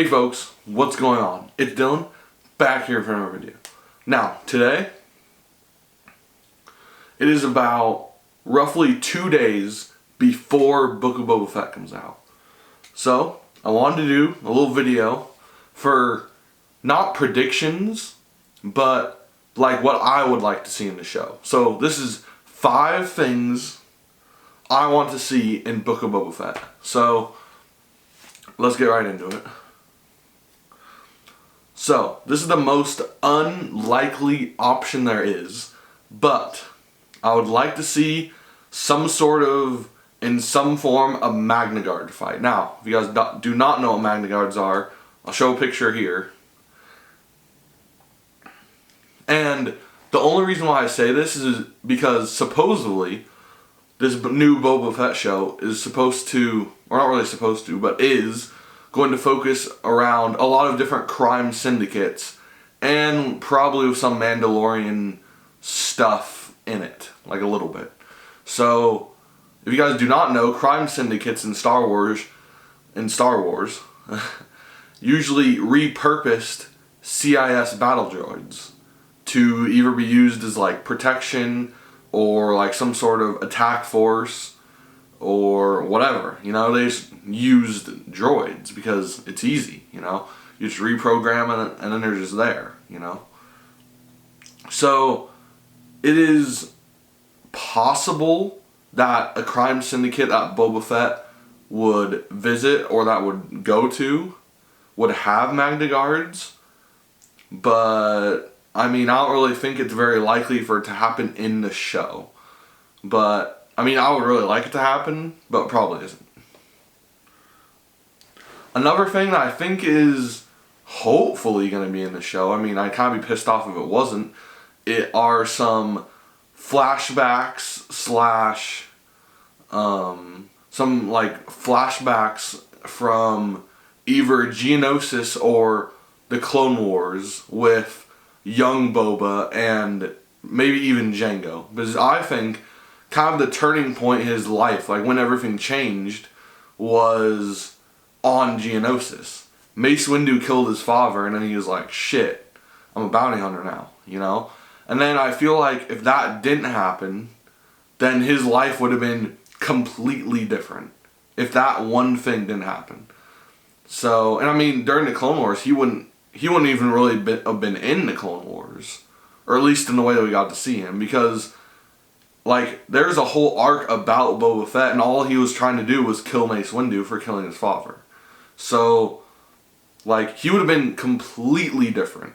Hey folks, what's going on? It's Dylan, back here for another video. Now, today, it is about roughly 2 days before Book of Boba Fett comes out. So, I wanted to do a little video for, not predictions, but like what I would like to see in the show. So, this is 5 things I want to see in Book of Boba Fett. So, let's get right into it. So, this is the most unlikely option there is, but I would like to see some sort of, in some form, a Magna Guard fight. Now, if you guys do not know what Magna Guards are, I'll show a picture here. And the only reason why I say this is because supposedly this new Boba Fett show is supposed to, or not really supposed to, but is going to focus around a lot of different crime syndicates and probably with some Mandalorian stuff in it, like a little bit. So, if you guys do not know, crime syndicates in Star Wars usually repurposed CIS battle droids to either be used as like protection or like some sort of attack force or whatever. You know, they just used droids because it's easy, you know. You just reprogram it and then they're just there, you know. So, it is possible that a crime syndicate that Boba Fett would visit or that would go to would have Magna Guards, but I mean, I don't really think it's very likely for it to happen in the show. But I mean, I would really like it to happen, but it probably isn't. Another thing that I think is hopefully going to be in the show, I mean, I'd kind of be pissed off if it wasn't, it are some flashbacks slash, some like flashbacks from either Geonosis or the Clone Wars with young Boba and maybe even Jango. Because I think kind of the turning point in his life, like when everything changed, was on Geonosis. Mace Windu killed his father, and then he was like, shit, I'm a bounty hunter now, you know? And then I feel like if that didn't happen, then his life would have been completely different. If that one thing didn't happen. So, and I mean, during the Clone Wars, he wouldn't even really have been in the Clone Wars. Or at least in the way that we got to see him, because like, there's a whole arc about Boba Fett, and all he was trying to do was kill Mace Windu for killing his father. So, like, he would have been completely different.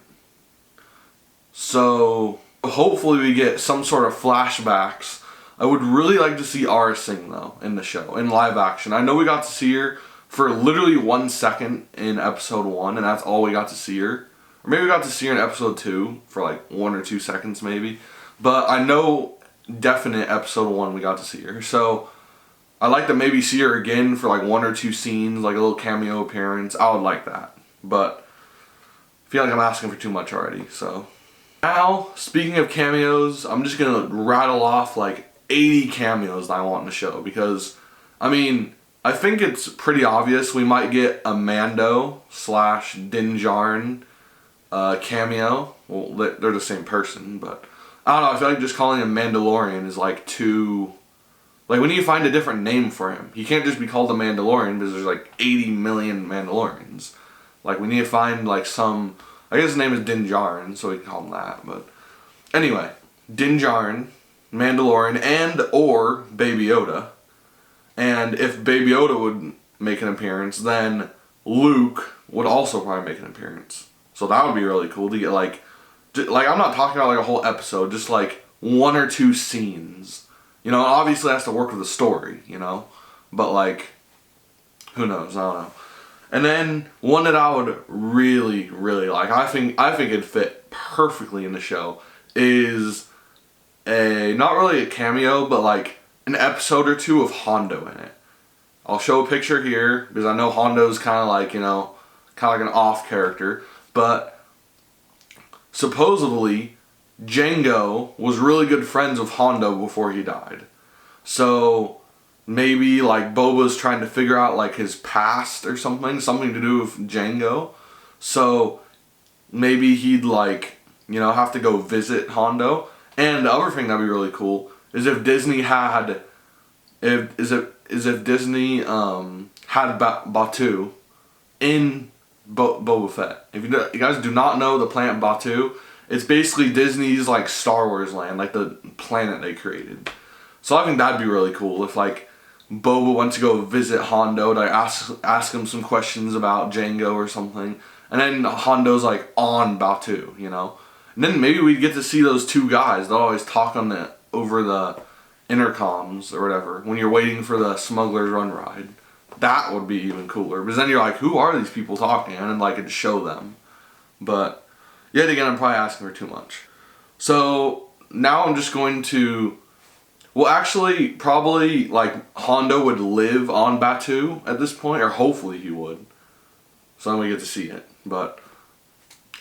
So, hopefully we get some sort of flashbacks. I would really like to see Aurra Sing, though, in the show, in live action. I know we got to see her for literally 1 second in episode 1, and that's all we got to see her. Or maybe we got to see her in episode 2 for like 1 or 2 seconds, maybe. But I know definite episode 1 we got to see her, so I'd like to maybe see her again for like 1 or 2 scenes, like a little cameo appearance. I would like that, but I feel like I'm asking for too much already. So now, speaking of cameos, I'm just gonna rattle off like 80 cameos that I want in the show, because I mean, I think it's pretty obvious we might get a Mando slash Din Djarin cameo. Well, they're the same person, but I don't know, I feel like just calling him Mandalorian is like too... Like, we need to find a different name for him. He can't just be called a Mandalorian because there's like 80 million Mandalorians. Like, we need to find like some... I guess his name is Din Djarin, so we can call him that, but... Anyway, Din Djarin, Mandalorian, and or Baby Yoda. And if Baby Yoda would make an appearance, then Luke would also probably make an appearance. So that would be really cool to get like... Like, I'm not talking about like a whole episode, just like 1 or 2 scenes. You know, obviously it has to work with the story, you know? But like, who knows, I don't know. And then, one that I would really, really like, I think it'd fit perfectly in the show, is not really a cameo, but like an episode or 2 of Hondo in it. I'll show a picture here, because I know Hondo's kind of like, you know, kind of like an off character, but supposedly, Jango was really good friends with Hondo before he died. So, maybe like Boba's trying to figure out like his past or something to do with Jango. So maybe he'd like, you know, have to go visit Hondo. And the other thing that'd be really cool is if Disney had, if Disney had Batuu in Boba Fett. If you guys do not know the planet Batuu, it's basically Disney's like Star Wars land, like the planet they created. So I think that'd be really cool if like Boba went to go visit Hondo to ask him some questions about Jango or something, and then Hondo's like on Batuu, you know. And then maybe we'd get to see those two guys. They'll always talk on over the intercoms or whatever when you're waiting for the Smuggler's Run ride. That would be even cooler. Because then you're like, who are these people talking? And then like it'd show them. But yet again, I'm probably asking for too much. So now I'm just going to, well, actually, probably like Hondo would live on Batuu at this point, or hopefully he would. So then we get to see it. But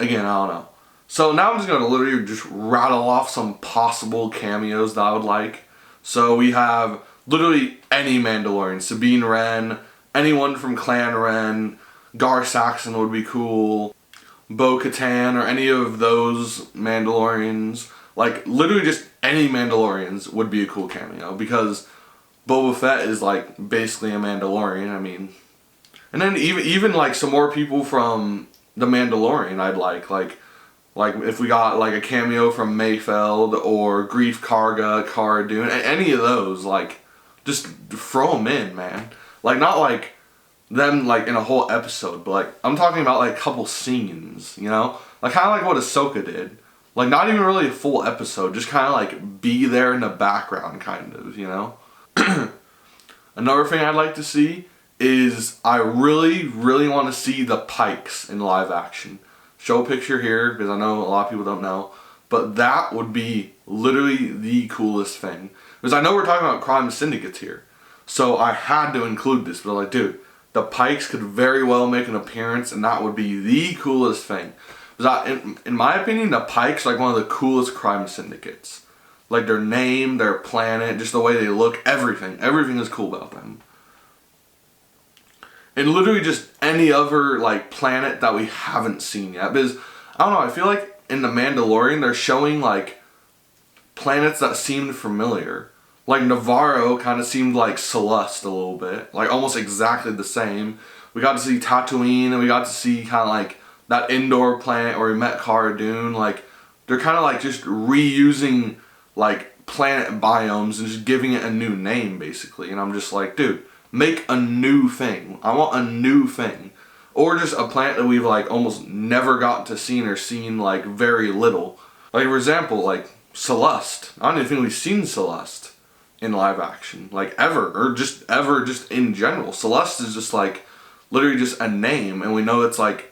again, I don't know. So now I'm just going to literally just rattle off some possible cameos that I would like. So we have literally any Mandalorian. Sabine Wren, anyone from Clan Wren, Gar Saxon would be cool, Bo-Katan, or any of those Mandalorians. Like, literally just any Mandalorians would be a cool cameo, because Boba Fett is, like, basically a Mandalorian, I mean. And then even like, some more people from The Mandalorian I'd like if we got, like, a cameo from Mayfeld, or Grief Karga, Cara Dune, any of those, like, just throw them in, man. Like, not, like, them, like, in a whole episode, but, like, I'm talking about, like, a couple scenes, you know? Like, kind of like what Ahsoka did. Like, not even really a full episode, just kind of, like, be there in the background, kind of, you know? Another thing I'd like to see is I really, really want to see the Pikes in live action. Show a picture here, because I know a lot of people don't know, but that would be literally the coolest thing. Because I know we're talking about crime syndicates here, so I had to include this, but I'm like, dude, the Pikes could very well make an appearance, and that would be the coolest thing. Because in my opinion, the Pikes are like one of the coolest crime syndicates. Like their name, their planet, just the way they look, everything is cool about them. And literally just any other like planet that we haven't seen yet. Because, I don't know, I feel like in The Mandalorian they're showing like planets that seemed familiar. Like Navarro kind of seemed like Celeste a little bit. Like almost exactly the same. We got to see Tatooine, and we got to see kind of like that indoor planet where we met Cara Dune. Like they're kind of like just reusing like planet biomes and just giving it a new name basically. And I'm just like, dude, make a new thing. I want a new thing. Or just a planet that we've like almost never gotten to see or seen like very little. Like for example, like Celeste. I don't even think we've seen Celeste in live action. Like ever. Or just ever just in general. Celeste is just like literally just a name, and we know it's like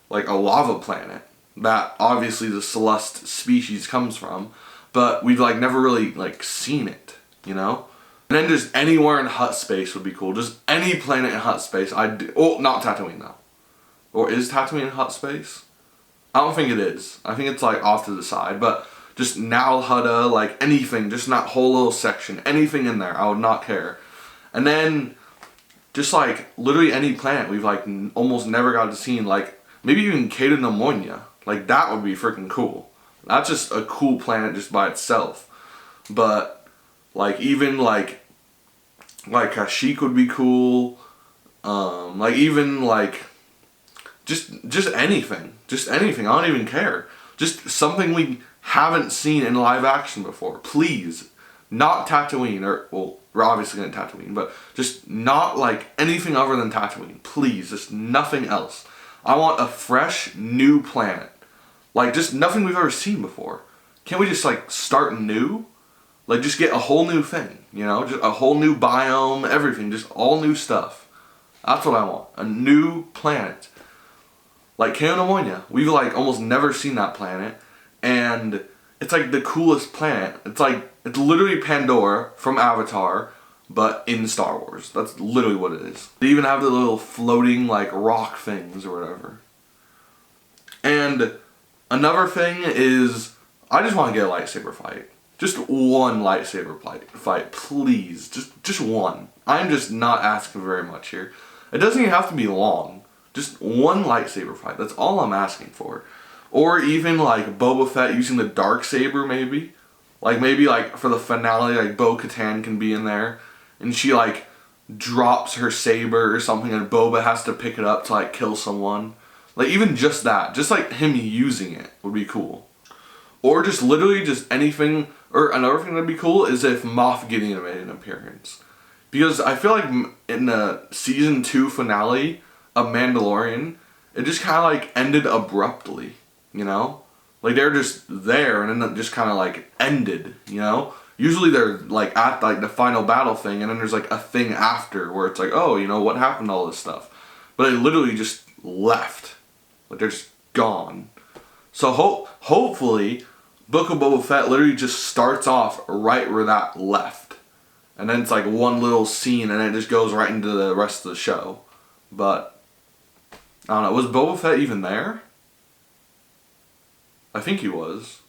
a lava planet that obviously the Celeste species comes from. But we've like never really like seen it, you know? And then just anywhere in Hutt space would be cool. Just any planet in Hutt space. Oh, not Tatooine though. Or is Tatooine in Hutt space? I don't think it is. I think it's like off to the side. But just Nal Hutta, like anything. Just that whole little section. Anything in there. I would not care. And then just like literally any planet we've like almost never got to see. Like maybe even Cato Pneumonia. Like that would be freaking cool. That's just a cool planet just by itself. But like even like Kashyyyk would be cool. Like even like just anything. Just anything. I don't even care. Just something we haven't seen in live action before. Please. Not Tatooine, or well, we're obviously going to Tatooine, but just not like anything other than Tatooine. Please. Just nothing else. I want a fresh new planet. Like just nothing we've ever seen before. Can't we just like start new? Like, just get a whole new thing, you know? Just a whole new biome, everything. Just all new stuff. That's what I want. A new planet. Like, Cato Pneumonia. We've, like, almost never seen that planet. And it's, like, the coolest planet. It's, like, it's literally Pandora from Avatar, but in Star Wars. That's literally what it is. They even have the little floating, like, rock things or whatever. And another thing is, I just want to get a lightsaber fight. Just one lightsaber fight, please. Just one. I'm just not asking very much here. It doesn't even have to be long. Just one lightsaber fight. That's all I'm asking for. Or even like Boba Fett using the dark saber, maybe. Like maybe like for the finale, like Bo-Katan can be in there, and she like drops her saber or something, and Boba has to pick it up to like kill someone. Like even just that, just like him using it would be cool. Or just literally just anything. Or another thing that'd be cool is if Moff Gideon made an appearance, because I feel like in the season 2 finale of Mandalorian, it just kind of like ended abruptly, you know? Like they're just there and then it just kind of like ended, you know? Usually they're like at like the final battle thing, and then there's like a thing after where it's like, oh, you know, what happened to all this stuff? But they literally just left. Like they're just gone. So hopefully Book of Boba Fett literally just starts off right where that left. And then it's like one little scene and it just goes right into the rest of the show. But I don't know, was Boba Fett even there? I think he was.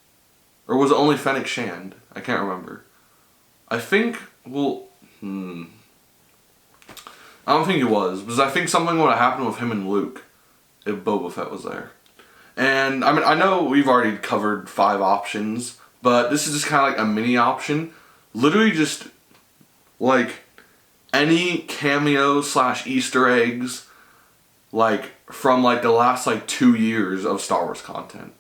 Or was it only Fennec Shand? I can't remember. I think, well, I don't think it was, because I think something would have happened with him and Luke if Boba Fett was there. And, I mean, I know we've already covered 5 options, but this is just kind of like a mini option. Literally just, like, any cameo / Easter eggs, like, from, like, the last, like, 2 years of Star Wars content.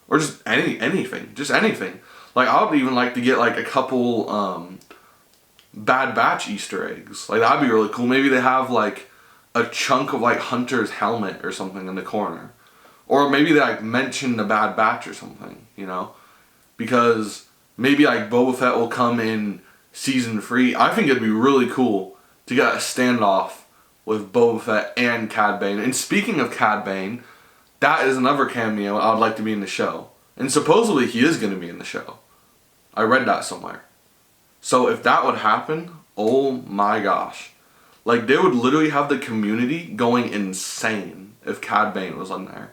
Or just anything. Just anything. Like, I would even like to get, like, a couple, Bad Batch Easter eggs. Like, that'd be really cool. Maybe they have, like, a chunk of, like, Hunter's helmet or something in the corner. Or maybe they, like, mention the Bad Batch or something, you know? Because maybe, like, Boba Fett will come in season 3. I think it'd be really cool to get a standoff with Boba Fett and Cad Bane. And speaking of Cad Bane, that is another cameo I would like to be in the show. And supposedly he is going to be in the show. I read that somewhere. So if that would happen, oh my gosh. Like, they would literally have the community going insane if Cad Bane was on there.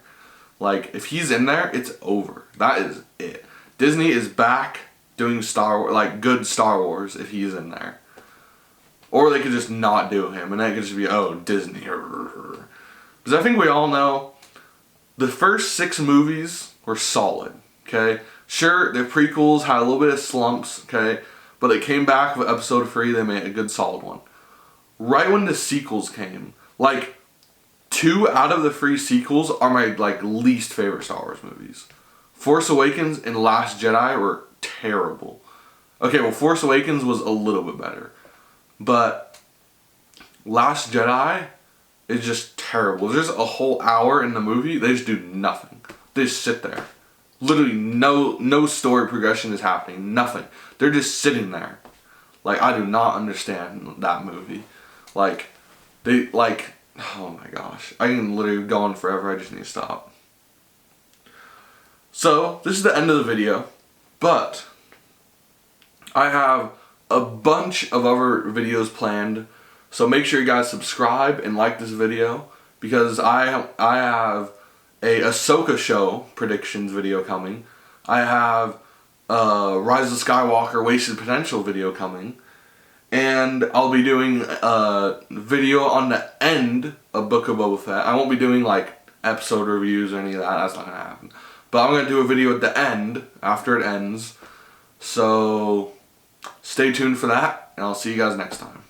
Like, if he's in there, it's over. That is it. Disney is back doing Star Wars, like, good Star Wars if he's in there. Or they could just not do him, and then it could just be, oh, Disney. Because I think we all know the first 6 movies were solid, okay? Sure, the prequels had a little bit of slumps, okay? But they came back with episode 3, they made a good solid one. Right when the sequels came, like, 2 out of the 3 sequels are my, like, least favorite Star Wars movies. Force Awakens and Last Jedi were terrible. Okay, well, Force Awakens was a little bit better. But Last Jedi is just terrible. There's a whole hour in the movie, they just do nothing. They just sit there. Literally no story progression is happening. Nothing. They're just sitting there. Like, I do not understand that movie. Like, oh my gosh. I can literally go on forever. I just need to stop. So, this is the end of the video. But I have a bunch of other videos planned. So make sure you guys subscribe and like this video. Because I have a Ahsoka show predictions video coming. I have Rise of Skywalker Wasted Potential video coming. And I'll be doing a video on the end of Book of Boba Fett. I won't be doing like episode reviews or any of that. That's not going to happen. But I'm going to do a video at the end, after it ends. So stay tuned for that, and I'll see you guys next time.